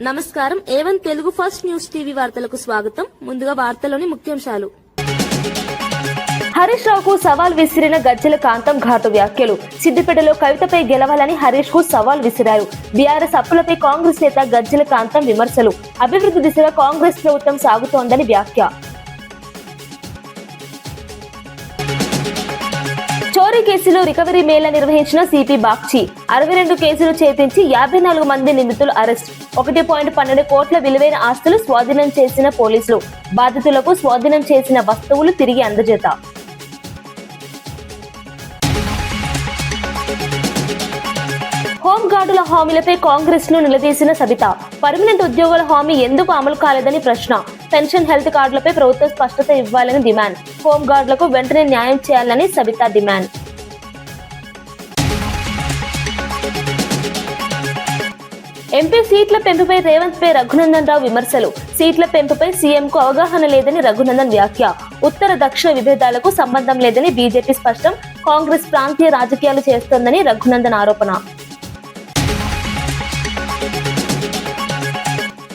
నమస్కారం A1 Telugu first news TV వార్తలకు స్వాగతం. ముందుగా వార్తలోని ముఖ్యాంశాలు. హరీష్ రావుకు సవాల్ విసిరిన గజ్జల కాంతం ఘాటు వ్యాఖ్యలు. సిద్దిపేటలో కవితపై గెలవాలని హరీష్ కు సవాల్ విసిరారు. బీఆర్ఎస్ అప్పులపై కాంగ్రెస్ నేత గజ్జల కాంతం విమర్శలు. అభివృద్ధి దిశగా కాంగ్రెస్ ప్రభుత్వం సాగుతోందని వ్యాఖ్య. చోరీ కేసులో రికవరీ మేళా నిర్వహించిన సిపి బాగ్చి. 62 కేసులు ఛేదించి 54 మంది నిందితులు అరెస్ట్. 1.12 కోట్ల విలువైన ఆస్తులు స్వాధీనం చేసిన పోలీసులు. బాధితులకు స్వాధీనం చేసిన వస్తువులు తిరిగి అందజేత. హోంగార్డుల హామీలపై కాంగ్రెస్ ను నిలదీసిన సబిత. పర్మనెంట్ ఉద్యోగుల హామీ ఎందుకు అమలు కాలేదని ప్రశ్న. పెన్షన్, హెల్త్ కార్డులపై ప్రభుత్వం స్పష్టత ఇవ్వాలని డిమాండ్. హోంగార్డులకు వెంటనే న్యాయం చేయాలని సబిత డిమాండ్. ఎంపీ సీట్ల పెంపుపై రేవంత్ పై రఘునందన్ రావు విమర్శలు. సీట్ల పెంపుపై సీఎంకు అవగాహన లేదని రఘునందన్ వ్యాఖ్య. ఉత్తర దక్షిణ విభేదాలకు సంబంధం లేదని బీజేపీ స్పష్టం. కాంగ్రెస్ ప్రాంతీయ రాజకీయాలు చేస్తోందని రఘునందన్ ఆరోపణ.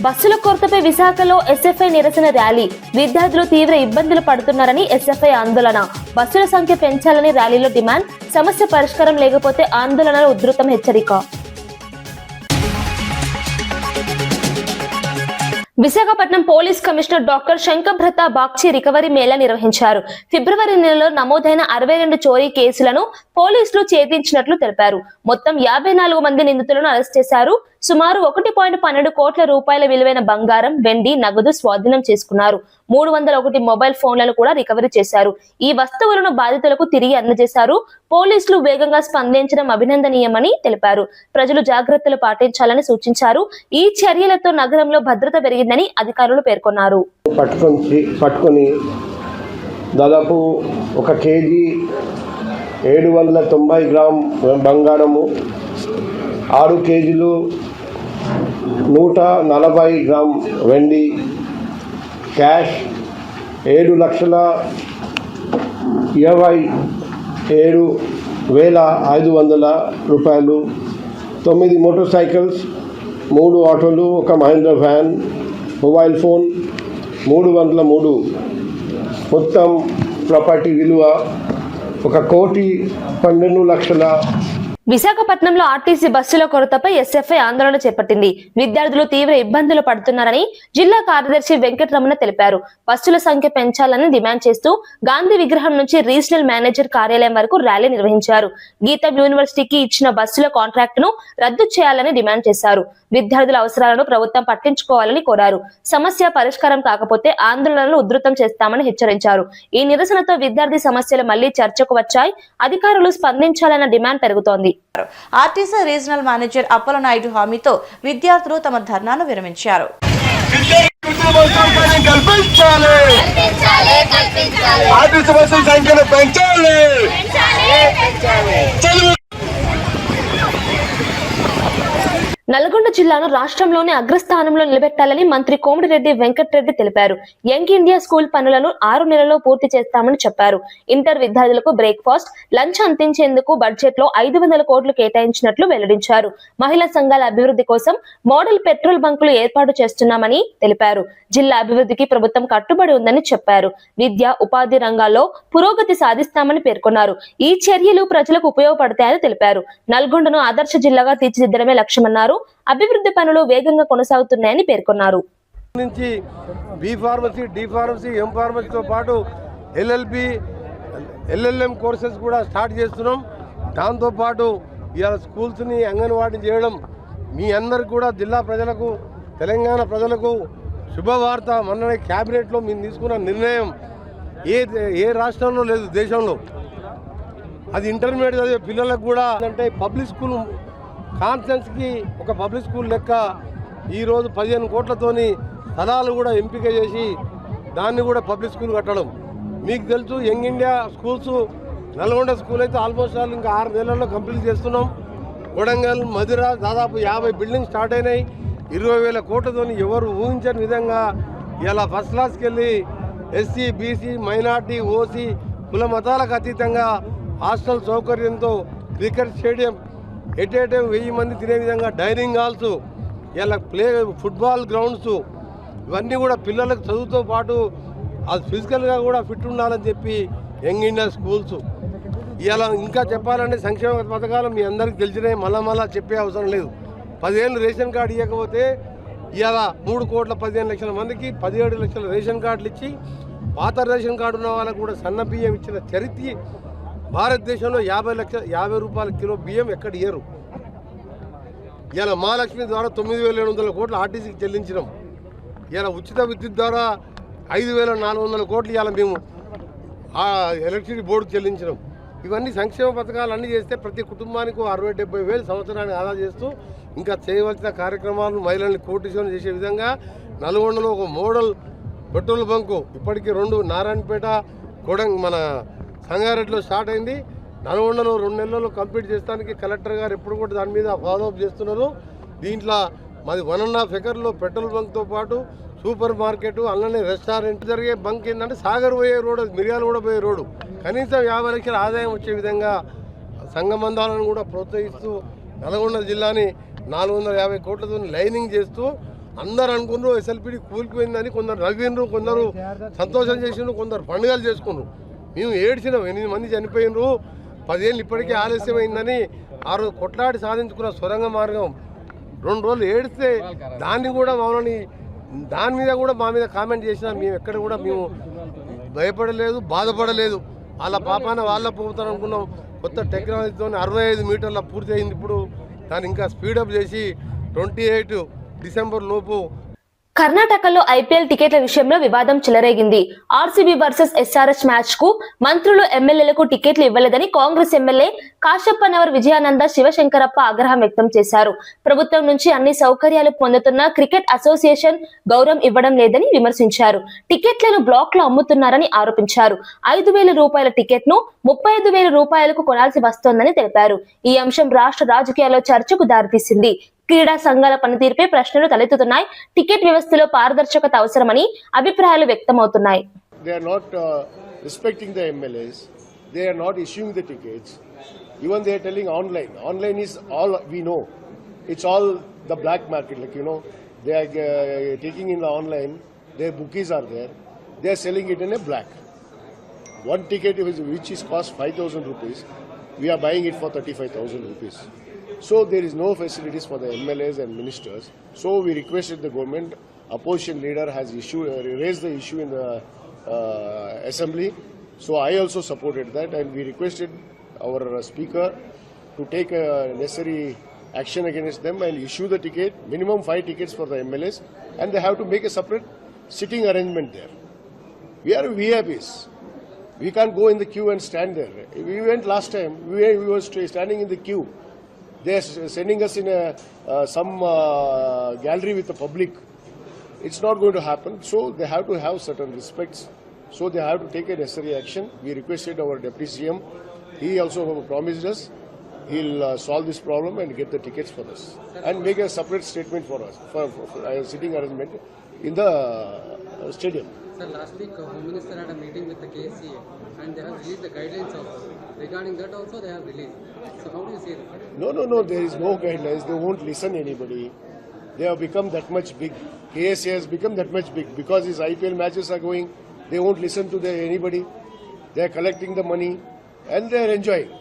బస్సుల కొరతపై విశాఖలో ఎస్ఎఫ్ఐ నిరసన ర్యాలీ. విద్యార్థులు తీవ్ర ఇబ్బందులు పడుతున్నారని ఎస్ఎఫ్ఐ ఆందోళన. బస్సుల సంఖ్య పెంచాలని ర్యాలీలో డిమాండ్. సమస్య పరిష్కారం లేకపోతే ఆందోళనలు ఉధృతం హెచ్చరిక. Visakhapatnam police commissioner doctor Shankhabrata Bagchi recovery Mela నిర్వహించారు. ఫిబ్రవరి నెలలో నమోదైన 62 చోరీ కేసులను పోలీసులు ఛేదించినట్లు తెలిపారు. మొత్తం 54 మంది నిందితులను అరెస్ట్ చేశారు. సుమారు 1.12 కోట్ల రూపాయల విలువైన బంగారం, వెండి, నగదు స్వాధీనం చేసుకున్నారు. 301 మొబైల్ ఫోన్లను కూడా రికవరీ చేశారు. ఈ వస్తువులను బాధితులకు తిరిగి అందజేశారు. పోలీసులు వేగంగా స్పందించడం అభినందనీయమని తెలిపారు. ప్రజలు జాగ్రత్తలు పాటించాలని సూచించారు. ఈ చర్యలతో నగరంలో భద్రత పెరిగిందని అధికారులు పేర్కొన్నారు. పట్టుకొని దాదాపు 1 కేజీ 790 గ్రామ్ బంగారము, 6 కేజీలు 140 గ్రామ్ వెండి, క్యాష్ 7,27,500 రూపాయలు, 9 మోటార్ సైకిల్స్, 3 ఆటోలు, 1 మహేంద్ర వ్యాన్, మొబైల్ ఫోన్ 303. మొత్తం ప్రాపర్టీ విలువ 1,12,00,000. విశాఖపట్నంలో ఆర్టీసీ బస్సుల కొరతపై ఎస్ఎఫ్ఐ ఆందోళన చేపట్టింది. విద్యార్థులు తీవ్ర ఇబ్బందులు పడుతున్నారని జిల్లా కార్యదర్శి వెంకటరమణ తెలిపారు. బస్సుల సంఖ్య పెంచాలని డిమాండ్ చేస్తూ గాంధీ విగ్రహం నుంచి రీజనల్ మేనేజర్ కార్యాలయం వరకు ర్యాలీ నిర్వహించారు. గీతం యూనివర్సిటీకి ఇచ్చిన బస్సుల కాంట్రాక్ట్ ను రద్దు చేయాలని డిమాండ్ చేశారు. విద్యార్థుల అవసరాలను ప్రభుత్వం పట్టించుకోవాలని కోరారు. సమస్య పరిష్కారం కాకపోతే ఆందోళనలు ఉధృతం చేస్తామని హెచ్చరించారు. ఈ నిరసనతో విద్యార్థి సమస్యలు మళ్లీ చర్చకు వచ్చాయి. అధికారులు స్పందించాలన్న డిమాండ్ పెరుగుతోంది. ఆర్టీసీ రీజనల్ మేనేజర్ అప్పలనాయుడు హామీతో విద్యార్థులు తమ ధర్నాను విరమించారు. నల్గొండ జిల్లాను రాష్ట్రంలోని అగ్రస్థానంలో నిలబెట్టాలని మంత్రి కోమటిరెడ్డి వెంకటరెడ్డి తెలిపారు. యంగ్ ఇండియా స్కూల్ పనులను 6 నెలల్లో పూర్తి చేస్తామని చెప్పారు. ఇంటర్ విద్యార్థులకు బ్రేక్ఫాస్ట్, లంచ్ అందించేందుకు బడ్జెట్ లో 500 కోట్లు కేటాయించినట్లు వెల్లడించారు. మహిళా సంఘాల అభివృద్ధి కోసం మోడల్ పెట్రోల్ బంకులు ఏర్పాటు చేస్తున్నామని తెలిపారు. జిల్లా అభివృద్ధికి ప్రభుత్వం కట్టుబడి ఉందని చెప్పారు. విద్య, ఉపాధి రంగాల్లో పురోగతి సాధిస్తామని పేర్కొన్నారు. ఈ చర్యలు ప్రజలకు ఉపయోగపడతాయని తెలిపారు. నల్గొండను ఆదర్శ జిల్లాగా తీర్చిదిద్దడమే లక్ష్యమన్నారు. అభివృద్ధి పనులు వేగంగా కొనసాగుతున్నాయని పేర్కొన్నారు. బి ఫార్మసీ, డి ఫార్మసీ, ఎం ఫార్మసీతో పాటు ఎల్ఎల్బి, ఎల్ఎల్ఎం కోర్సెస్ కూడా స్టార్ట్ చేస్తున్నాం. దాంతోపాటు ఇవాళ స్కూల్స్ని అంగన్వాడీ చేయడం మీ అందరికి కూడా జిల్లా ప్రజలకు, తెలంగాణ ప్రజలకు శుభవార్త. మొన్ననే క్యాబినెట్లో మేము తీసుకున్న నిర్ణయం ఏ రాష్ట్రంలో లేదు దేశంలో. అది ఇంటర్మీడియట్ చదివే పిల్లలకు కూడా అంటే పబ్లిక్ స్కూల్ కాన్ఫరెన్స్కి ఒక పబ్లిక్ స్కూల్ లెక్క ఈరోజు 15 కోట్లతోని స్థలాలు కూడా ఎంపిక చేసి దాన్ని కూడా పబ్లిక్ స్కూల్ కట్టడం. మీకు తెలుసు young India schools Nalgonda school అయితే ఆల్మోస్ట్ ఇంకా 6 నెలల్లో కంప్లీట్ చేస్తున్నాం. కొడంగల్, మధుర దాదాపు 50 బిల్డింగ్ స్టార్ట్ అయినాయి. 20,000 కోట్లతోని ఎవరు ఊహించని విధంగా ఇలా ఫస్ట్ క్లాస్కి వెళ్ళి ఎస్సీ, బీసీ, మైనార్టీ, ఓసీ కుల మతాలకు అతీతంగా హాస్టల్ సౌకర్యంతో cricket stadium at a time 1000 మంది తినే విధంగా డైనింగ్ హాల్స్ ఇలా ఫుట్బాల్ గ్రౌండ్స్ ఇవన్నీ కూడా పిల్లలకు చదువుతో పాటు అది ఫిజికల్గా కూడా ఫిట్ ఉండాలని చెప్పి యంగ్ ఇండియా స్కూల్స్ ఇలా ఇంకా చెప్పాలంటే సంక్షేమ పథకాలు మీ అందరికీ తెలిసినాయి, మళ్ళా చెప్పే అవసరం లేదు. 10 ఏళ్ళు రేషన్ కార్డు ఇవ్వకపోతే ఇవాళ 3,15,00,000 మందికి 17 లక్షల రేషన్ కార్డులు ఇచ్చి పాత రేషన్ కార్డు ఉన్న వాళ్ళకు కూడా సన్న బియ్యం ఇచ్చిన చరిత్ర భారతదేశంలో 50 రూపాయల కిలో బియ్యం ఎక్కడ ఇయ్యరు. ఇలా మహాలక్ష్మి ద్వారా 9,700 కోట్లు ఆర్టీసీకి చెల్లించినాం. ఇలా ఉచిత విద్యుత్ ద్వారా 5,400 కోట్లు ఇవాళ మేము ఎలక్ట్రిసిటీ బోర్డుకు చెల్లించినాం. ఇవన్నీ సంక్షేమ పథకాలు అన్నీ చేస్తే ప్రతి కుటుంబానికి 60-70 వేలు సంవత్సరాన్ని ఆదా చేస్తూ ఇంకా చేయవలసిన కార్యక్రమాలను మహిళల్ని కోటీశ్వరం చేసే విధంగా నల్గొండలో ఒక మోడల్ పెట్రోల్ బంకు ఇప్పటికీ 2 నారాయణపేట మన సంగారెడ్డిలో స్టార్ట్ అయింది. నల్గొండలో 2 నెలల్లో కంప్లీట్ చేస్తానికి కలెక్టర్ గారు ఎప్పుడు కూడా దాని మీద ఫాలోఅప్ చేస్తున్నారు. దీంట్లో మాది 1.5 ఎకర్లో పెట్రోల్ బంక్తో పాటు సూపర్ మార్కెట్ అలానే రెస్టారెంట్ జరిగే బంక్ ఏంటంటే సాగర్ పోయే రోడ్డు, మిర్యాలు కూడా పోయే రోడ్డు, కనీసం 50 లక్షల ఆదాయం వచ్చే విధంగా సంఘబంధాలను కూడా ప్రోత్సహిస్తూ నల్గొండ జిల్లాని 450 కోట్లతో లైనింగ్ చేస్తూ అందరు అనుకున్నారు ఎస్ఎల్పిడి కూలిపోయిందని, కొందరు నవ్విండ్రు, కొందరు సంతోషం చేసిండ్రు, కొందరు పండుగలు చేసుకున్నారు. మేము ఏడ్చినాం, 8 మంది చనిపోయినరు, 10 ఏళ్ళు ఇప్పటికే ఆలస్యమైందని ఆ రోజు కొట్లాడి సాధించుకున్న సొరంగ మార్గం 2 రోజులు ఏడిస్తే దాన్ని కూడా మమ్మల్ని దాని మీద కూడా మా మీద కామెంట్ చేసినా మేము ఎక్కడ కూడా మేము భయపడలేదు, బాధపడలేదు. వాళ్ళ పాపాన వాళ్ళ పోతారు అనుకున్నాం. కొత్త టెక్నాలజీతో 65 మీటర్ల పూర్తి అయింది. ఇప్పుడు దాన్ని ఇంకా స్పీడప్ చేసి 28 డిసెంబర్ లోపు. కర్ణాటకలో ఐపీఎల్ టికెట్ల విషయంలో వివాదం చెలరేగింది. ఆర్సీబీ వర్సెస్ ఎస్ఆర్హెచ్ మ్యాచ్ కు మంత్రులు ఎమ్మెల్యేలకు టికెట్లు ఇవ్వలేదని కాంగ్రెస్ ఎమ్మెల్యే కాశప్పనవర్ విజయానంద శివశంకరప్ప ఆగ్రహం వ్యక్తం చేశారు. ప్రభుత్వం నుంచి అన్ని సౌకర్యాలు పొందుతున్న క్రికెట్ అసోసియేషన్ గౌరవం ఇవ్వడం లేదని విమర్శించారు. టికెట్లను బ్లాక్ లో అమ్ముతున్నారని ఆరోపించారు. 5,000 రూపాయల టికెట్ ను 35,000 రూపాయలకు కొనాల్సి వస్తోందని తెలిపారు. ఈ అంశం రాష్ట్ర రాజకీయాల్లో చర్చకు దారితీసింది. క్రీడా సంఘాల పనితీరుపై ప్రశ్నలు తలెత్తుతున్నాయి. టికెట్ వ్యవస్థలో పారదర్శకత అవసరమని అభిప్రాయాలు వ్యక్తమవుతున్నాయి. They are not respecting the MLAs. They are not issuing the tickets. Even they are telling online. Online is all we know. It's all the black market. Like they are taking in the online. Their bookies are there. They are selling it in a black. One ticket which is cost 5,000 rupees. We are buying it for 35,000 rupees. So there is no facilities for the MLAs and ministers. So we requested the government. Opposition leader has raised the issue in the assembly. So I also supported that, and we requested our speaker to take necessary action against them and issue the ticket, minimum 5 tickets for the MLAs, and they have to make a separate sitting arrangement there. We are VIPs. We can't go in the queue and stand there. We went last time. We were standing in the queue. They are sending us in some gallery with the public. It's not going to happen. So they have to have certain respects. So they have to take a necessary action. We requested our Deputy CM. He also promised us he'll solve this problem and get the tickets for us and make a separate statement for us for a sitting arrangement in the stadium. Sir, last week Home Minister had a meeting with the KSCA and they have released the guidelines also. Regarding that also they have released. So how do you see that? No. There is no guidelines. They won't listen anybody. They have become that much big. KSCA has become that much big because these IPL matches are going. They won't listen to anybody. They are collecting the money and they are enjoying.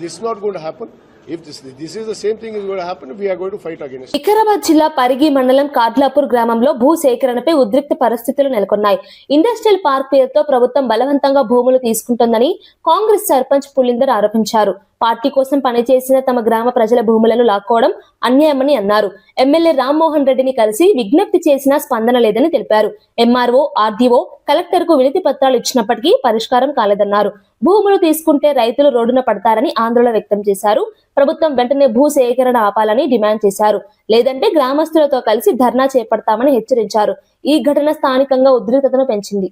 This is not going to happen. If this is the same thing is going to happen, we are going to fight against it. Vikarabad జిల్లా పరిగి మండలం కాడ్లాపూర్ గ్రామంలో భూ సేకరణపై ఉద్రిక్త పరిస్థితులు నెలకొన్నాయి. Industrial park పేరుతో ప్రభుత్వం బలవంతంగా భూములు తీసుకుంటోందని కాంగ్రెస్ సర్పంచ్ పులిందర్ ఆరోపించారు. పార్టీ కోసం పనిచేసిన తమ గ్రామ ప్రజల భూములను లాక్కోవడం అన్యాయమని అన్నారు. ఎమ్మెల్యే రామ్మోహన్ రెడ్డిని కలిసి విజ్ఞప్తి చేసినా స్పందన లేదని తెలిపారు. ఎంఆర్ఓ, ఆర్డీఓ, కలెక్టర్ కు వినతి పత్రాలు ఇచ్చినప్పటికీ పరిష్కారం కాలేదన్నారు. భూములు తీసుకుంటే రైతులు రోడ్డున పడతారని ఆందోళన వ్యక్తం చేశారు. ప్రభుత్వం వెంటనే భూ సేకరణ ఆపాలని డిమాండ్ చేశారు. లేదంటే గ్రామస్తులతో కలిసి ధర్నా చేపడతామని హెచ్చరించారు. ఈ ఘటన స్థానికంగా ఉద్రిక్తతను పెంచింది.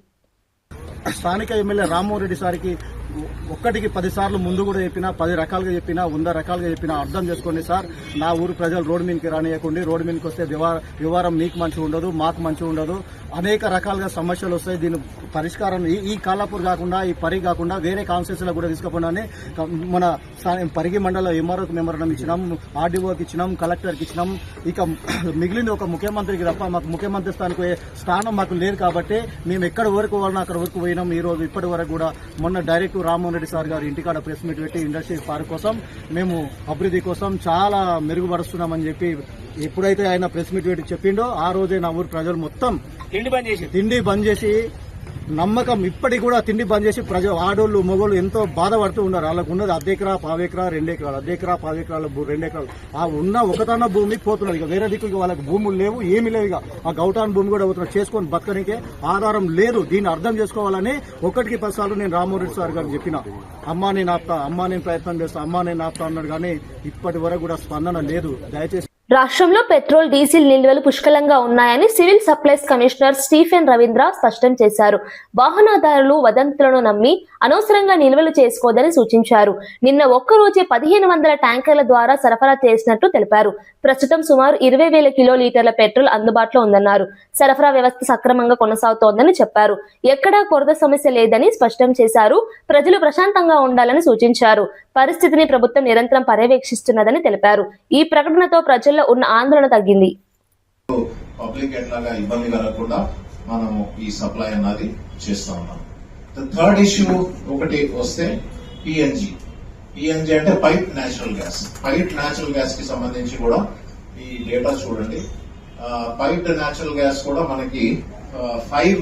స్థానిక ఎమ్మెల్యే రామ్మోహన్ రెడ్డి సార్కి ఒక్కటికి 10 సార్లు ముందు కూడా చెప్పినా, 10 రకాలుగా చెప్పినా, 100 రకాలుగా చెప్పినా అర్థం చేసుకోండి సార్. నా ఊరు ప్రజలు రోడ్డు మీదకి రానియకండి. రోడ్డు మీదకి వస్తే వ్యవహారం మీకు మంచిగా ఉండదు, మాకు మంచిగా ఉండదు. అనేక రకాలుగా సమస్యలు వస్తాయి. దీని పరిష్కారం ఈ కాలాపూర్ కాకుండా, ఈ పరి కాకుండా వేరే కాన్స్టిట్యూన్సీలో కూడా తీసుకుపోయినా మన పరిగి మండల ఎంఆర్ఓకి మెమోరాండం ఇచ్చినాం, ఆర్డీఓకి ఇచ్చినాం, కలెక్టర్కి ఇచ్చినాం. ఇక మిగిలింది ఒక ముఖ్యమంత్రికి తప్ప మాకు ముఖ్యమంత్రి స్థానం మాకు లేదు. కాబట్టి మేము ఎక్కడ వరకు వాళ్ళని అక్కడ వరకు పోయినాం. ఈ రోజు ఇప్పటి వరకు కూడా మొన్న డైరెక్ట్ రామ్మోహన్ రెడ్డి సార్ గారు ఇంటికాడ ప్రెస్ మీట్ పెట్టి ఇండస్ట్రీ పార్క్ కోసం మేము అభివృద్ధి కోసం చాలా మెరుగుపరుస్తున్నామని చెప్పి ఎప్పుడైతే ఆయన ప్రెస్ మీట్ పెట్టి చెప్పిండో ఆ రోజే నా ఊరు ప్రజలు మొత్తం తిండి బంద్ చేసి నమ్మకం ఇప్పటికి కూడా తిండి బంద్ చేసి ఆడోళ్ళు మగోళ్ళు ఎంతో బాధపడుతూ ఉన్నారు. వాళ్ళకు ఉన్నది 1/2 ఎకరా 1/4 ఎకరా 2 ఎకరాలు 1/2 ఎకరా 1/4 ఎకరాలు 2 ఎకరాలు ఆ ఉన్న ఒకటన్న భూమి పోతున్నారు. ఇక వేరే దిక్కు వాళ్ళకి భూములు లేవు, ఏమీ లేవు. ఇక ఆ గౌటాన్ భూమి కూడా పోతున్నారు. చేసుకొని బతకనికే ఆధారం లేదు. దీన్ని అర్థం చేసుకోవాలని 1కి 10 సార్లు నేను రామ్మోహన్ రెడ్డి సార్ గారు చెప్పిన, అమ్మా నేను ఆపుతా, అమ్మా నేను ప్రయత్నం చేస్తా, అమ్మా నేను ఆపుతా అన్నాడు. కానీ ఇప్పటి వరకు కూడా స్పందన లేదు. దయచేసి రాష్ట్రంలో పెట్రోల్, డీజిల్ నిల్వలు పుష్కలంగా ఉన్నాయని civil supplies commissioner Stephen Ravindra స్పష్టం చేశారు. వాహనదారులు వదంతులను నమ్మి అనవసరంగా నిల్వలు చేసుకోవద్దని సూచించారు. నిన్న ఒక్కరోజే 1500 ట్యాంకర్ల ద్వారా సరఫరా చేసినట్టు తెలిపారు. ప్రస్తుతం సుమారు 20,000 కిలోలీటర్ల పెట్రోల్ అందుబాటులో ఉందన్నారు. సరఫరా వ్యవస్థ సక్రమంగా కొనసాగుతోందని చెప్పారు. ఎక్కడా కొరత సమస్య లేదని స్పష్టం చేశారు. ప్రజలు ప్రశాంతంగా ఉండాలని సూచించారు. పరిస్థితిని ప్రభుత్వం నిరంతరం పర్యవేక్షిస్తున్నదని తెలిపారు. ఈ ప్రకటనతో ప్రజల్లో ఉన్న ఆందోళన తగ్గింది. పబ్లిక్ ఎట్లాగా ఇబ్బంది కలగకుండా మనము ఈ సప్లై అన్నది చేస్తా ఉన్నాం. థర్డ్ ఇష్యూ ఒకటి వస్తే పిఎన్జి అంటే pipe natural gas. Pipe natural gas కి సంబంధించి కూడా ఈ డేటా చూడండి. పైప్ న్యాచురల్ గ్యాస్ కూడా మనకి 5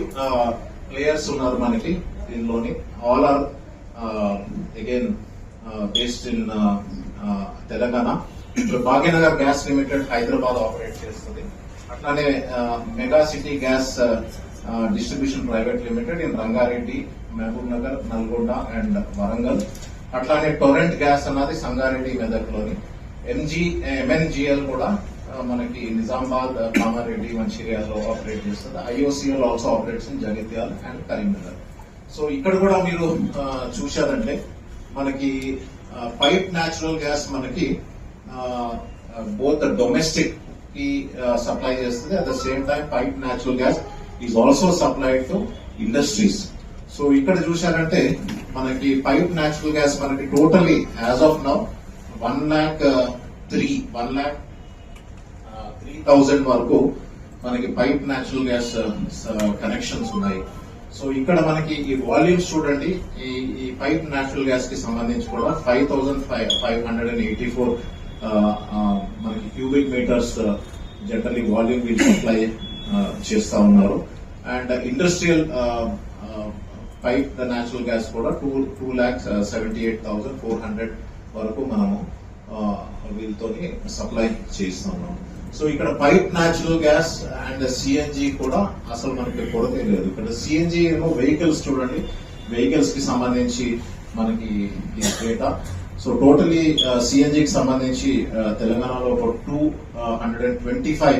ప్లేయర్స్ ఉన్నారు మనకి దీనిలోని. All are again based in Telangana. Bhagyanagar gas limited Hyderabad operate చేస్తుంది. అట్లానే mega city gas distribution private limited in Rangareddy, Mahabubnagar, Nalgonda and Warangal. అట్లానే టొరెంట్ గ్యాస్ అన్నది సంగారెడ్డి, మెదక్లోని. ఎంఎన్జిఎల్ కూడా మనకి నిజామాబాద్, కామారెడ్డి, మంచిర్యాలలో ఆపరేట్ చేస్తుంది. IOCL also operates in Jagtial and Karimnagar. So ఇక్కడ కూడా మీరు చూశారంటే మనకి పైప్ న్యాచురల్ గ్యాస్ మనకి బోత్ డొమెస్టిక్ కి సప్లై చేస్తుంది. At the same time pipe natural gas is also supplied to industries. So ఇక్కడ చూశారంటే మనకి పైప్ న్యాచురల్ గ్యాస్ మనకి టోటలీ యాజ్ ఆఫ్ నౌ 1,03,000 వరకు మనకి పైప్ న్యాచురల్ గ్యాస్ కనెక్షన్స్ ఉన్నాయి. సో ఇక్కడ మనకి ఈ వాల్యూమ్స్ చూడండి. ఈ పైప్ న్యాచురల్ గ్యాస్ కి సంబంధించి కూడా 5,584 మనకి క్యూబిక్ మీటర్స్ జనరల్లీ వాల్యూమ్ వీళ్ళు సప్లై చేస్తా ఉన్నారు. And industrial pipe natural gas కూడా 2,78,400 వరకు మనము వీళ్ళతో సప్లై చేస్తా ఉన్నాం. సో ఇక్కడ pipe natural gas and CNG కూడా అసలు మనకి కొరత లేదు. ఇక్కడ సిఎన్జి ఏమో వెహికల్స్ చూడండి, వెహికల్స్ కి సంబంధించి మనకి ఈ డేటా. సో టోటలీ సిఎన్జికి సంబంధించి తెలంగాణలో ఒక 225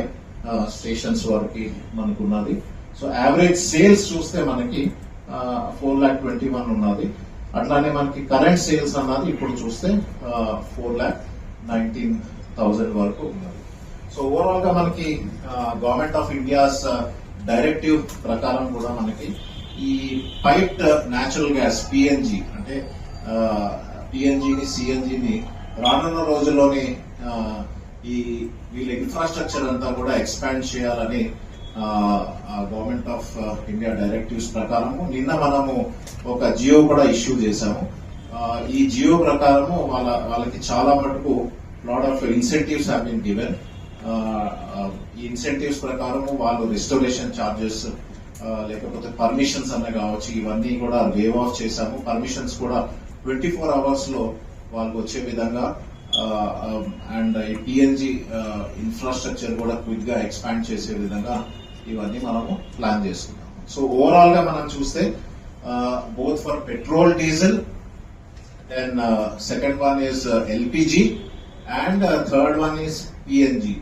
స్టేషన్స్ వరకు మనకు ఉన్నది. సో యావరేజ్ సేల్స్ చూస్తే మనకి 4,21,000 ఉన్నది. అట్లానే మనకి కరెంట్ సేల్స్ అన్నది ఇప్పుడు చూస్తే 4,19,000 వరకు ఉన్నది. సో ఓవరాల్ గా మనకి గవర్నమెంట్ ఆఫ్ ఇండియాస్ డైరెక్టివ్ ప్రకారం కూడా మనకి ఈ పైప్డ్ న్యాచురల్ గ్యాస్ పిఎన్జి అంటే పిఎన్జిని, సిఎన్జిని రానున్న రోజుల్లోని ఈ వీళ్ళ ఇన్ఫ్రాస్ట్రక్చర్ అంతా కూడా ఎక్స్పాండ్ చేయాలని గవర్నమెంట్ ఆఫ్ ఇండియా డైరెక్టివ్స్ ప్రకారము నిన్న మనము ఒక జియో కూడా ఇష్యూ చేశాము. ఈ జియో ప్రకారము వాళ్ళకి చాలా మటుకు lot of incentives have been given. ఈ ఇన్సెంటివ్స్ ప్రకారము వాళ్ళు రెస్టోరేషన్ చార్జెస్ లేకపోతే పర్మిషన్స్ అన్న కావచ్చు, ఇవన్నీ కూడా వేవ్ ఆఫ్ చేశాము. పర్మిషన్స్ కూడా 24 hours లో వాళ్ళకి వచ్చే విధంగా అండ్ ఈ పిఎన్జి ఇన్ఫ్రాస్ట్రక్చర్ కూడా క్విక్ గా ఎక్స్పాండ్ చేసే విధంగా ఇవన్నీ మనము ప్లాన్ చేసుకున్నాము. సో ఓవరాల్ గా మనం చూస్తే both for petrol, diesel, then second one is LPG and third one is PNG.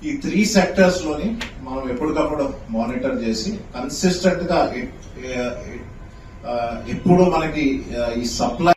ఈ 3 సెక్టర్స్ లోని మనం ఎప్పటికప్పుడు మానిటర్ చేసి కన్సిస్టెంట్ గా ఇప్పుడు మనకి ఈ సప్లై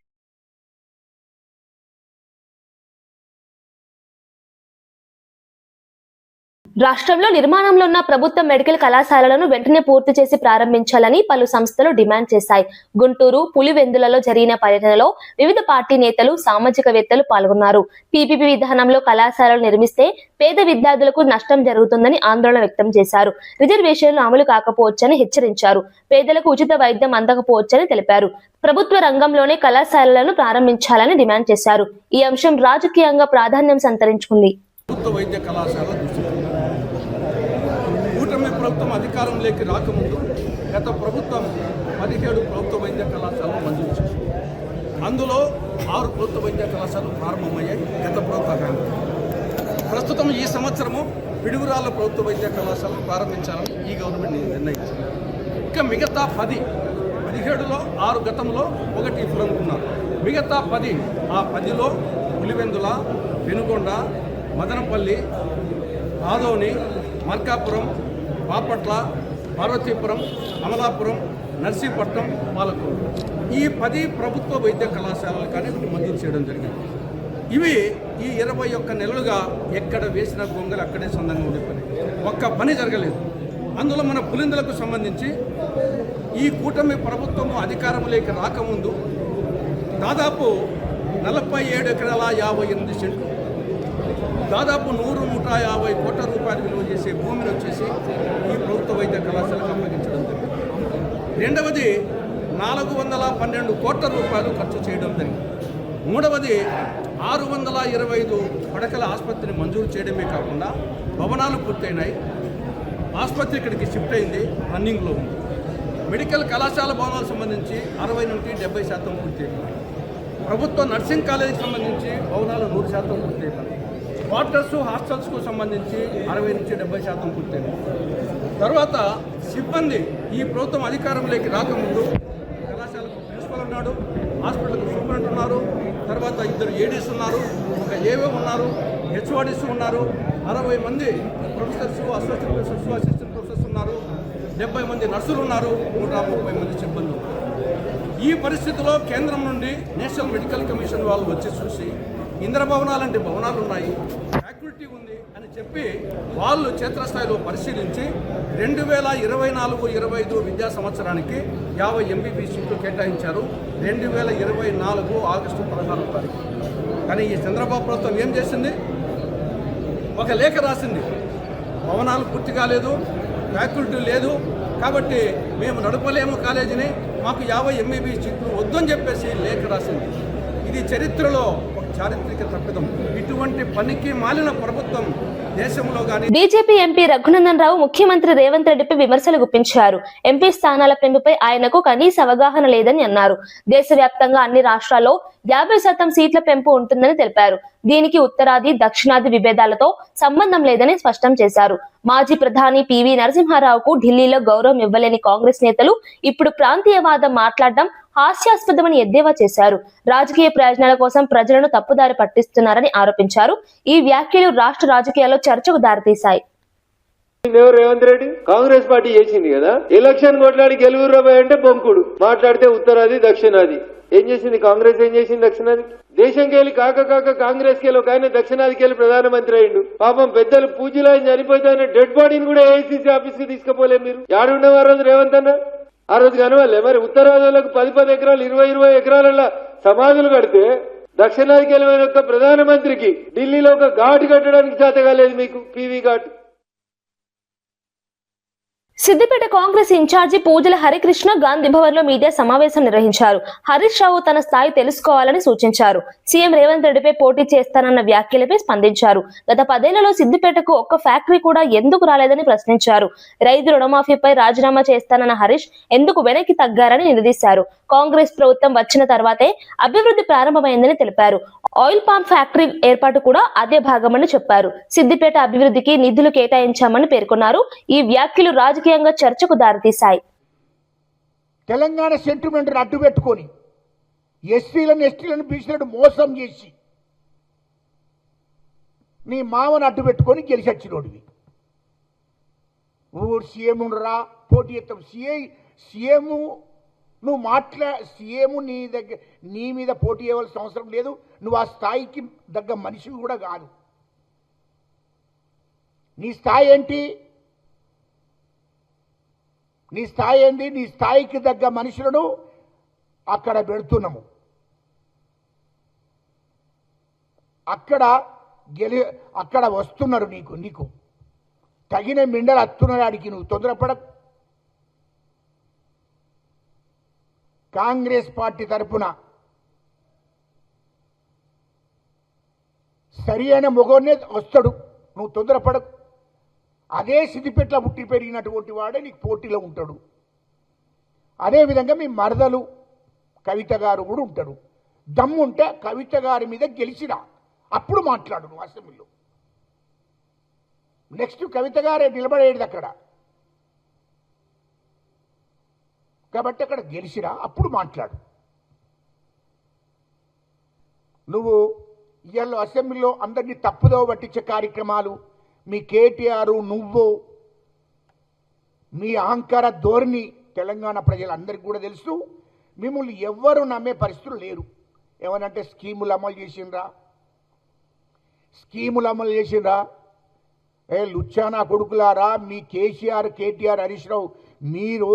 రాష్ట్రంలో నిర్మాణంలో ఉన్న ప్రభుత్వ మెడికల్ కళాశాలలను వెంటనే పూర్తి చేసి ప్రారంభించాలని పలు సంస్థలు డిమాండ్ చేశాయి. గుంటూరు, పులివెందులలో జరిగిన పర్యటనలో వివిధ పార్టీ నేతలు, సామాజికవేత్తలు పాల్గొన్నారు. పీపీపీ విధానంలో కళాశాలలు నిర్మిస్తే పేద విద్యార్థులకు నష్టం జరుగుతుందని ఆందోళన వ్యక్తం చేశారు. రిజర్వేషన్లు అమలు కాకపోవచ్చని హెచ్చరించారు. పేదలకు ఉచిత వైద్యం అందకపోవచ్చని తెలిపారు. ప్రభుత్వ రంగంలోనే కళాశాలలను ప్రారంభించాలని డిమాండ్ చేశారు. ఈ అంశం రాజకీయంగా ప్రాధాన్యం సంతరించుకుంది. ప్రభుత్వ వైద్య కళాశాల కూటమి ప్రభుత్వం అధికారంలోకి రాకముందు గత ప్రభుత్వం 17 ప్రభుత్వ వైద్య కళాశాలను మంజూరు చేసింది. అందులో 6 ప్రభుత్వ వైద్య కళాశాలలు ప్రారంభమయ్యాయి గత ప్రభుత్వం. ప్రస్తుతం ఈ సంవత్సరము పిడుగురాళ్ళ ప్రభుత్వ వైద్య కళాశాలను ప్రారంభించాలని ఈ గవర్నమెంట్ నిర్ణయించింది. ఇంకా మిగతా 17లో 6 గతంలో 1 ఇప్పుడు అనుకున్నారు. మిగతా 10 ఆ 10లో పులివెందుల, పెనుగొండ, మదనపల్లి, ఆదోని, మార్కాపురం, బాపట్ల, పార్వతీపురం, అమలాపురం, నర్సీపట్నం, పాలకొల్లు ఈ 10 ప్రభుత్వ వైద్య కళాశాలలు కానీ మంజూరు చేయడం జరిగింది. ఇవి ఈ 21 నెలలుగా ఎక్కడ వేసిన గొంగలు అక్కడే సొంతంగా ఉండే పని, ఒక్క పని జరగలేదు. అందులో మన పులిందులకు సంబంధించి ఈ కూటమి ప్రభుత్వము అధికారంలోకి రాకముందు దాదాపు 47 ఎకరాల 58 సెంట్లు, దాదాపు 100-150 కోట్ల రూపాయలు విలువ చేసే భూమిని వచ్చేసి ఈ ప్రభుత్వ వైద్య కళాశాలకు అప్పగించడం జరిగింది. రెండవది 412 కోట్ల రూపాయలు ఖర్చు చేయడం జరిగింది. మూడవది 625 పడకల ఆసుపత్రిని మంజూరు చేయడమే కాకుండా భవనాలు పూర్తయినాయి. ఆసుపత్రి ఇక్కడికి షిఫ్ట్ అయింది, రన్నింగ్లో ఉంది. మెడికల్ కళాశాల భవనాలకు సంబంధించి 60 నుండి 70% పూర్తయినాయి. ప్రభుత్వ నర్సింగ్ కాలేజీకి సంబంధించి భవనాలు 100% పూర్తయినాయి. క్వార్టర్స్, హాస్టల్స్కు సంబంధించి 60 నుంచి 70% పూర్తయినాయి. తర్వాత సిబ్బంది ఈ ప్రభుత్వం అధికారంలోకి రాకముందు కళాశాలకు ప్రిన్సిపల్ ఉన్నాడు, హాస్పిటల్కు సూపరింట్ ఉన్నారు, తర్వాత 2 ఏడీస్ ఉన్నారు, ఒక ఏవో ఉన్నారు, హెచ్ఓడీస్ ఉన్నారు, 60 మంది professors, associate professors, assistant professors ఉన్నారు, 70 మంది నర్సులు ఉన్నారు, 130 మంది సిబ్బంది ఉన్నారు. ఈ పరిస్థితిలో కేంద్రం నుండి నేషనల్ మెడికల్ కమిషన్ వాళ్ళు వచ్చి చూసి ఇంద్రభవనాలు అంటే భవనాలు ఉన్నాయి, ఫ్యాకల్టీ ఉంది అని చెప్పి వాళ్ళు క్షేత్రస్థాయిలో పరిశీలించి 2024-25 విద్యా సంవత్సరానికి 50 ఎంబీబీఎస్ సీట్లు కేటాయించారు. 2024 ఆగస్టు 16వ తారీఖు. కానీ ఈ చంద్రబాబు ప్రభుత్వం ఏం చేసింది? ఒక లేఖ రాసింది, భవనాలు పూర్తి కాలేదు, ఫ్యాకల్టీ లేదు, కాబట్టి మేము నడపలేము కాలేజీని, మాకు 50 ఎంబీబీఎస్ సీట్లు వద్దని చెప్పేసి లేఖ రాసింది. ఇది చరిత్రలో ఒక చారిత్రక తప్పిదం. ఇటువంటి పనికి మాలిన ప్రభుత్వం దేశంలో గాని. బీజేపీ ఎంపీ రఘునందన్ రావు ముఖ్యమంత్రి రేవంత్ రెడ్డిపై విమర్శలు గుప్పించారు. ఎంపీ స్థానాల పెంపుపై ఆయనకు కనీస అవగాహన లేదని అన్నారు. దేశవ్యాప్తంగా అన్ని రాష్ట్రాల్లో 50% సీట్ల పెంపు ఉంటుందని తెలిపారు. దీనికి ఉత్తరాది, దక్షిణాది విభేదాలతో సంబంధం లేదని స్పష్టం చేశారు. మాజీ ప్రధాని పివి నరసింహారావుకు ఢిల్లీలో గౌరవం ఇవ్వలేని కాంగ్రెస్ నేతలు ఇప్పుడు ప్రాంతీయవాదం మాట్లాడడం హాస్యాస్పదమని ఎద్దేవా చేశారు. రాజకీయ ప్రయోజనాల కోసం ప్రజలను తప్పుదారి పట్టిస్తున్నారని ఆరోపించారు. ఈ వ్యాఖ్యలు రాష్ట్ర రాజకీయాల్లో చర్చకు దారితీశాయి. రేవంత్ రెడ్డి కాంగ్రెస్ పార్టీ చేసింది కదా, ఎలక్షన్ కొట్లాడి గెలుగురాబాయ్ అంటే బొంకుడు, మాట్లాడితే ఉత్తరాది దక్షిణాది. ఏం చేసింది కాంగ్రెస్? ఏం చేసింది దక్షిణాది? దేశంకి వెళ్ళి కాక కాంగ్రెస్ కి ఒక ఆయన దక్షిణాదికి వెళ్ళి ప్రధానమంత్రి అయ్యిండు. పాపం పెద్దలు పూజలు ఆయన చనిపోతే ఆయన డెడ్ బాడీని కూడా ఏఐసీసీ ఆఫీస్ కి తీసుకుపోలే. మీరు యాడుండే ఆ రోజు రేవంత్ అన్న? ఆ రోజు కనవాలే. మరి ఉత్తరాదిలకు 10 ఎకరాలు 20 ఎకరాల సమాధులు కడితే దక్షిణాదికి వెళ్ళిన యొక్క ప్రధానమంత్రికి ఢిల్లీలో ఒక ఘాటు కట్టడానికి చేత కాలేదు మీకు, పీవీ ఘాట్. సిద్దిపేట కాంగ్రెస్ ఇన్ఛార్జి పూజల హరికృష్ణ గాంధీ భవన్ లో మీడియా సమావేశం నిర్వహించారు. హరీష్ రావు తన స్థాయి తెలుసుకోవాలని సూచించారు. సీఎం రేవంత్ రెడ్డిపై పోటీ చేస్తానన్న వ్యాఖ్యలపై స్పందించారు. గత 10 ఏళ్లలో సిద్దిపేటకు ఒక్క ఫ్యాక్టరీ కూడా ఎందుకు రాలేదని ప్రశ్నించారు. రైతు రుణమాఫీపై రాజీనామా చేస్తానన్న హరీష్ ఎందుకు వెనక్కి తగ్గారని నిలదీశారు. కాంగ్రెస్ ప్రభుత్వం వచ్చిన తర్వాతే అభివృద్ధి ప్రారంభమైందని తెలిపారు. ఆయిల్ పామ్ ఫ్యాక్టరీ ఏర్పాటు కూడా అదే భాగమని చెప్పారు. సిద్దిపేట అభివృద్ధికి నిధులు కేటాయించామని పేర్కొన్నారు. ఈ వ్యాఖ్యలు రాజకీయంగా చర్చకు దారితీశాయి. తెలంగాణ సెంటిమెంట్ అడ్డు పెట్టుకొని ఎస్టీలను బీసీలను మోసం చేసి నీ మామను అడ్డు పెట్టుకొని గెలిచొచ్చినోడివి. ఊరు సీఎం ఉండరా, పోటీ చేస్తాం. సీఎం నువ్వు సీఎం నీ మీద పోటీ చేయవలసిన అవసరం లేదు. నువ్వు ఆ స్థాయికి దగ్గర మనిషి కూడా కాదు. నీ స్థాయి ఏంటి? నీ స్థాయి ఏంది? నీ స్థాయికి దగ్గర మనుషులను అక్కడ పెడుతున్నాము. అక్కడ వస్తున్నారు. నీకు తగిన మిండలు అత్తున్నారు. ఆడికి నువ్వు తొందరపడ. కాంగ్రెస్ పార్టీ తరఫున సరి అయిన మొగోనే వస్తాడు. నువ్వు తొందరపడకు. అదే సిద్దిపేటలో పుట్టి పెరిగినటువంటి వాడే నీకు పోటీలో ఉంటాడు. అదేవిధంగా మీ మరదలు కవిత గారు కూడా ఉంటాడు. దమ్ముంటే కవిత గారి మీద గెలిచిరా, అప్పుడు మాట్లాడు నువ్వు అసెంబ్లీలో. నెక్స్ట్ కవిత గారే నిలబడేది అక్కడ. కాబట్టి అక్కడ గెలిచిరా, అప్పుడు మాట్లాడు. నువ్వు ఇవాళ అసెంబ్లీలో అందరినీ తప్పుదో పట్టించే కార్యక్రమాలు, మీ కేటీఆర్ నువ్వు మీ అహంకార ధోరణి తెలంగాణ ప్రజలందరికీ కూడా తెలుసు. మిమ్మల్ని ఎవ్వరూ నమ్మే పరిస్థితులు లేరు. ఏమనంటే స్కీములు అమలు చేసిండ్రా. లుచ్చానా కొడుకులారా, మీ కేసీఆర్, కేటీఆర్, హరీష్ రావు మీరు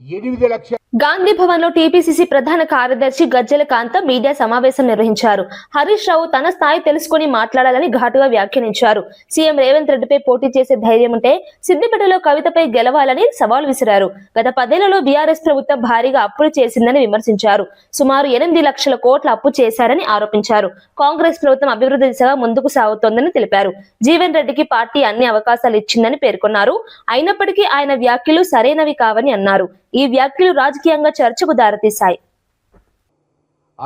8 లక్షల. గాంధీ భవన్ లో టీపీసీసీ ప్రధాన కార్యదర్శి గజ్జెల కాంత మీడియా సమావేశం నిర్వహించారు. హరీష్ రావు తన స్థాయి తెలుసుకుని మాట్లాడాలని ఘాటుగా వ్యాఖ్యానించారు. సీఎం రేవంత్ రెడ్డిపై పోటీ చేసే ధైర్యం ఉంటే సిద్దిపేటలో కవితపై గెలవాలని సవాల్ విసిరారు. గత 10 ఏళ్లలో బీఆర్ఎస్ ప్రభుత్వం భారీగా అప్పులు చేసిందని విమర్శించారు. సుమారు 8 లక్షల కోట్ల అప్పు చేశారని ఆరోపించారు. కాంగ్రెస్ ప్రభుత్వం అభివృద్ధి దిశగా ముందుకు సాగుతోందని తెలిపారు. జీవన్ రెడ్డికి పార్టీ అన్ని అవకాశాలు ఇచ్చిందని పేర్కొన్నారు. అయినప్పటికీ ఆయన వ్యాఖ్యలు సరైనవి కావని అన్నారు. ఈ వ్యాఖ్యలు రాజకీయంగా చర్చకు దారితీశాయి.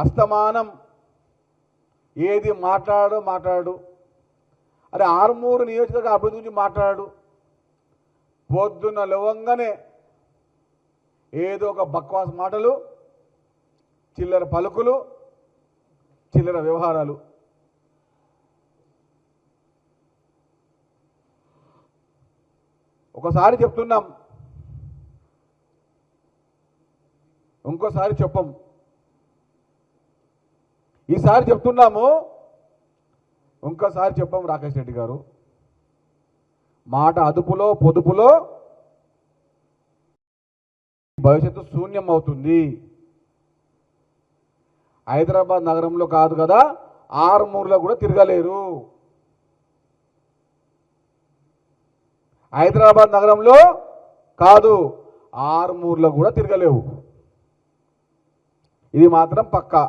అస్తమానం ఏది మాట్లాడు. అరే ఆర్మూరు నియోజకవర్గ అభివృద్ధి గురించి మాట్లాడు. పొద్దున్న లేవంగానే ఏదో ఒక బక్వాస్ మాటలు, చిల్లర పలుకులు, చిల్లర వ్యవహారాలు. ఒకసారి చెప్తున్నాం, ఇంకోసారి చెప్పం. ఈసారి చెప్తున్నాము, ఇంకోసారి చెప్పం. రాకేష్ రెడ్డి గారు మాట అదుపులో పొదుపులో భవిష్యత్తు శూన్యం అవుతుంది. హైదరాబాద్ నగరంలో కాదు కదా, ఆర్మూర్లో కూడా తిరగలేరు. హైదరాబాద్ నగరంలో కాదు, ఆర్మూర్లో కూడా తిరగలేవు. ఇది మాత్రం పక్కా.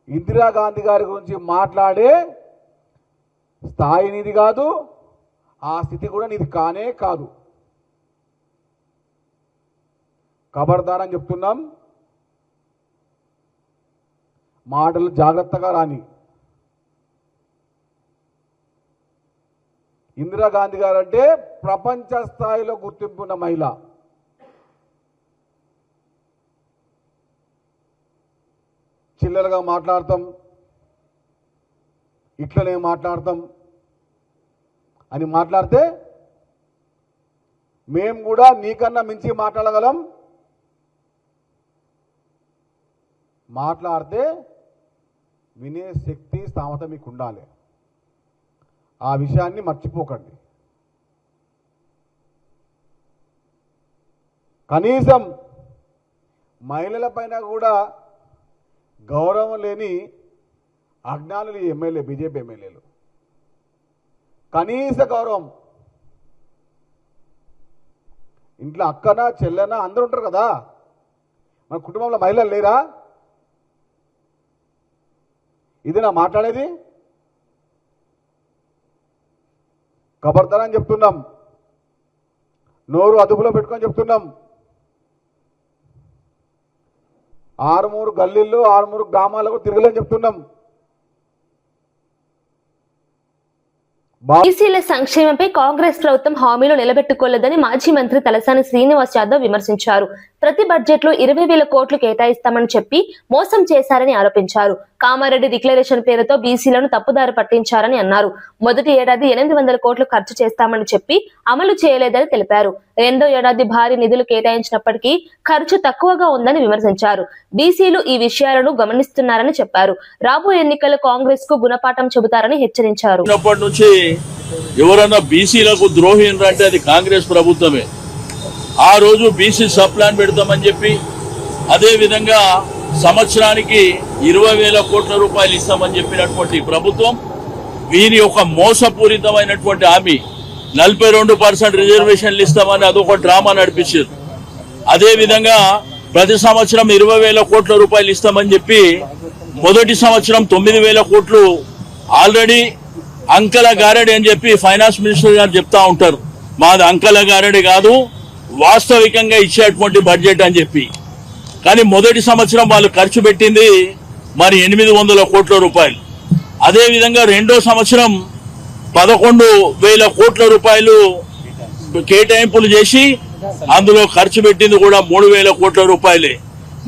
ఇందిరాగాంధీ గారి గురించి మాట్లాడే స్థాయి నీది కాదు, ఆ స్థితి కూడా నీది కానే కాదు. ఖబర్దారని చెప్తున్నాం. మాటలు జాగ్రత్తగా రాని. ఇందిరాగాంధీ గారు అంటే ప్రపంచ స్థాయిలో గుర్తింపు ఉన్న మహిళ. చిల్లరగా మాట్లాడతాం, ఇట్లనే మాట్లాడతాం అని మాట్లాడితే మేము కూడా నీకన్నా మించి మాట్లాడగలం. మాట్లాడితే వినే శక్తి స్థామత మీకు ఉండాలి. ఆ విషయాన్ని మర్చిపోకండి. కనీసం మహిళల పైన కూడా గౌరవం లేని అజ్ఞానులు ఎమ్మెల్యే, బీజేపీ ఎమ్మెల్యేలు. కనీస గౌరవం. ఇంట్లో అక్కన చెల్లెన అందరూ ఉంటారు కదా, మన కుటుంబంలో మహిళలు లేరా? ఇది నా మాట్లాడేది. ఖబర్దారని చెప్తున్నాం. నోరు అదుపులో పెట్టుకొని చెప్తున్నాం. ఆరుమూరు గల్లీల్లో 6 గ్రామాలకు తిరగలేని చెప్తున్నాం. బీసీల సంక్షేమంపై కాంగ్రెస్ ప్రభుత్వం హామీలు నిలబెట్టుకోలేదని మాజీ మంత్రి తలసాని శ్రీనివాస్ యాదవ్ విమర్శించారు. ప్రతి బడ్జెట్ లో 20,000 కోట్లు కేటాయిస్తామని చెప్పి మోసం చేశారని ఆరోపించారు. కామారెడ్డి డిక్లరేషన్ పేరుతో బీసీలను తప్పుదారి పట్టించారని అన్నారు. మొదటి ఏడాది 800 కోట్లు ఖర్చు చేస్తామని చెప్పి అమలు చేయలేదని తెలిపారు. రెండో ఏడాది భారీ నిధులు కేటాయించినప్పటికీ ఖర్చు తక్కువగా ఉందని విమర్శించారు. బీసీలు ఈ విషయాలను గమనిస్తున్నారని చెప్పారు. రాబోయే ఎన్నికల్లో కాంగ్రెస్ కు గుణపాఠం చెబుతారని హెచ్చరించారు. ఎవరన్నా బీసీలకు ద్రోహి అంటే అది కాంగ్రెస్ ప్రభుత్వమే. ఆ రోజు బీసీ సబ్ ప్లాన్ పెడతామని చెప్పి అదే విధంగా సంవత్సరానికి 20,000 కోట్ల రూపాయలు ఇస్తామని చెప్పినటువంటి ప్రభుత్వం వీరి యొక్క మోసపూరితమైనటువంటి హామీ 42% రిజర్వేషన్లు ఇస్తామని అదొక డ్రామా నడిపించారు. అదే విధంగా ప్రతి సంవత్సరం 20,000 కోట్ల రూపాయలు ఇస్తామని చెప్పి మొదటి సంవత్సరం 9,000 కోట్లు ఆల్రెడీ అంకల గారడి అని చెప్పి ఫైనాన్స్ మినిస్టర్ గారు చెప్తా ఉంటారు. మాది అంకల గారడి కాదు, వాస్తవికంగా ఇచ్చేటువంటి బడ్జెట్ అని చెప్పి. కానీ మొదటి సంవత్సరం వాళ్ళు ఖర్చు పెట్టింది మరి 800 కోట్ల రూపాయలు. అదే విధంగా రెండో సంవత్సరం 11,000 కోట్ల రూపాయలు కేటాయింపులు చేసి అందులో ఖర్చు పెట్టింది కూడా 3,000 కోట్ల రూపాయలే.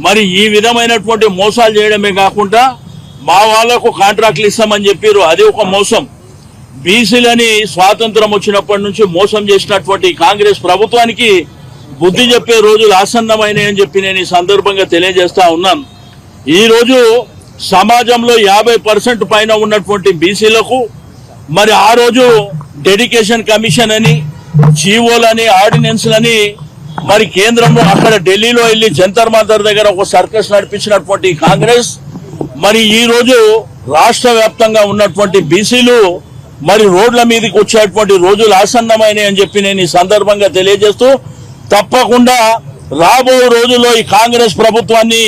మరి ఈ విధమైనటువంటి మోసాలు చేయడమే కాకుండా మా వాళ్లకు కాంట్రాక్ట్లు ఇస్తామని చెప్పారు, అది ఒక మోసం. బీసీలని స్వాతంత్రం వచ్చినప్పటి నుంచి మోసం చేసినటువంటి కాంగ్రెస్ ప్రభుత్వానికి బుద్ధి చెప్పే రోజులు ఆసన్నమైనాయని చెప్పి నేను ఈ సందర్భంగా తెలియజేస్తా ఉన్నాను. ఈ రోజు సమాజంలో 50% పైన ఉన్నటువంటి బీసీలకు మరి ఆ రోజు డెడికేషన్ కమిషన్ అని, జీవోలని, ఆర్డినెన్స్లని మరి కేంద్రంలో అక్కడ ఢిల్లీలో వెళ్లి జంతర్ మంతర్ దగ్గర ఒక సర్కస్ నడిపించినటువంటి కాంగ్రెస్ మరి ఈ రోజు రాష్ట్ర వ్యాప్తంగా ఉన్నటువంటి బీసీలు మరి రోడ్ల మీదకి వచ్చేటువంటి రోజులు ఆసన్నమైనాయి అని చెప్పి నేను ఈ సందర్భంగా తెలియజేస్తూ తప్పకుండా రాబో రోజుల్లో ఈ కాంగ్రెస్ ప్రభుత్వాన్ని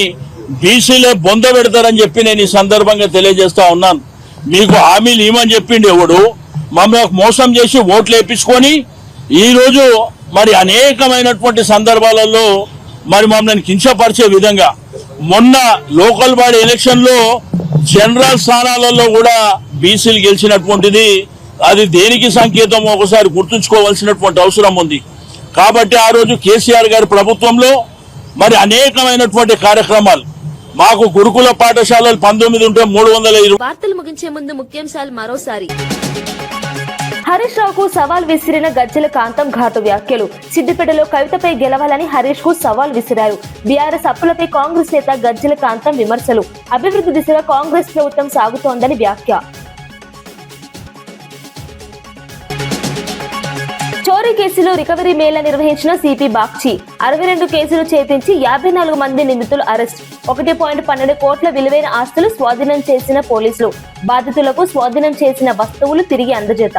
బీసీలే బొంద పెడతారని చెప్పి నేను ఈ సందర్భంగా తెలియజేస్తా ఉన్నాను. మీకు హామీలు ఇవ్వమని చెప్పిండి ఎవడు, మమ్మల్ని మోసం చేసి ఓట్లు వేయించుకొని ఈ రోజు మరి అనేకమైనటువంటి సందర్భాలలో మరి మమ్మల్ని కించపరిచే విధంగా మొన్న లోకల్ బాడీ ఎలక్షన్ లో జనరల్ స్థానాలలో కూడా బీసీలు గెలిచినటువంటిది అది దేనికి సంకేతం ఒకసారి గుర్తుంచుకోవాల్సినటువంటి అవసరం ఉంది. కాబట్టి ఆ రోజు కేసీఆర్ గారి ప్రభుత్వంలో మరి అనేకమైనటువంటి కార్యక్రమాలు మాకు గురుకుల పాఠశాలలు 19 ఉంటే 320. వార్తలు ముగించే ముందు ముఖ్యాంశాలు మరోసారి. హరీష్ రావుకు సవాల్ విసిరిన గజ్జెల కాంతం ఘాటు వ్యాఖ్యలు. సిద్దిపేటలో కవితపై గెలవాలని హరీష్ కు సవాల్ విసిరారు. బీఆర్ఎస్ అప్పులపై కాంగ్రెస్ నేత గజ్జెల కాంతం విమర్శలు. అభివృద్ధి దిశగా కాంగ్రెస్ ప్రభుత్వం సాగుతోందని వ్యాఖ్య. చోరీ కేసులో రికవరీ మేళా నిర్వహించిన సిపి బాగ్చి. 62 కేసులు ఛేదించి 54 మంది నిందితులు అరెస్ట్. 1.12 కోట్ల విలువైన ఆస్తులు స్వాధీనం చేసిన పోలీసులు. బాధితులకు స్వాధీనం చేసిన వస్తువులు తిరిగి అందజేత.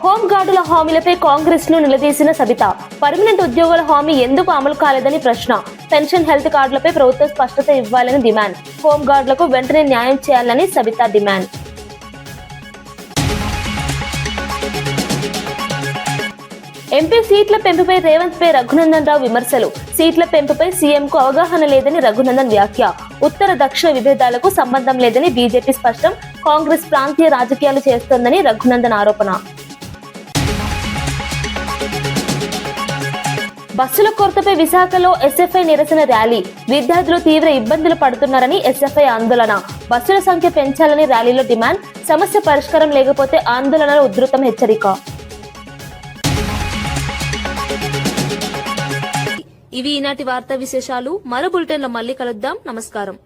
హోంగార్డుల హామీలపై కాంగ్రెస్ ను నిలదీసిన సబిత. పర్మనెంట్ ఉద్యోగుల హామీ ఎందుకు అమలు కాలేదని ప్రశ్న. పెన్షన్, హెల్త్ కార్డులపై ప్రభుత్వం స్పష్టత ఇవ్వాలని డిమాండ్. హోంగార్డులకు వెంటనే న్యాయం చేయాలని సబిత డిమాండ్. ఎంపీ సీట్ల పెంపుపై రేవంత్ పై రఘునందన్ రావు విమర్శలు. సీట్ల పెంపుపై సీఎంకు అవగాహన లేదని రఘునందన్ వ్యాఖ్య. ఉత్తర దక్షిణ విభేదాలకు సంబంధం లేదని బీజేపీ స్పష్టం. కాంగ్రెస్ ప్రాంతీయ రాజకీయాలు చేస్తోందని రఘునందన్ ఆరోపణ. బస్సుల కొరతపై విశాఖలో ఎస్ఎఫ్ఐ నిరసన ర్యాలీ. విద్యార్థులు తీవ్ర ఇబ్బందులు పడుతున్నారని ఎస్ఎఫ్ఐ ఆందోళన. బస్సుల సంఖ్య పెంచాలని ర్యాలీలో డిమాండ్. సమస్య పరిష్కారం లేకపోతే ఆందోళనలు ఉధృతం హెచ్చరిక. ఇవి ఈనాటి వార్తా విశేషాలు. మరో బులెటిన్లో మళ్ళీ కలుద్దాం. నమస్కారం.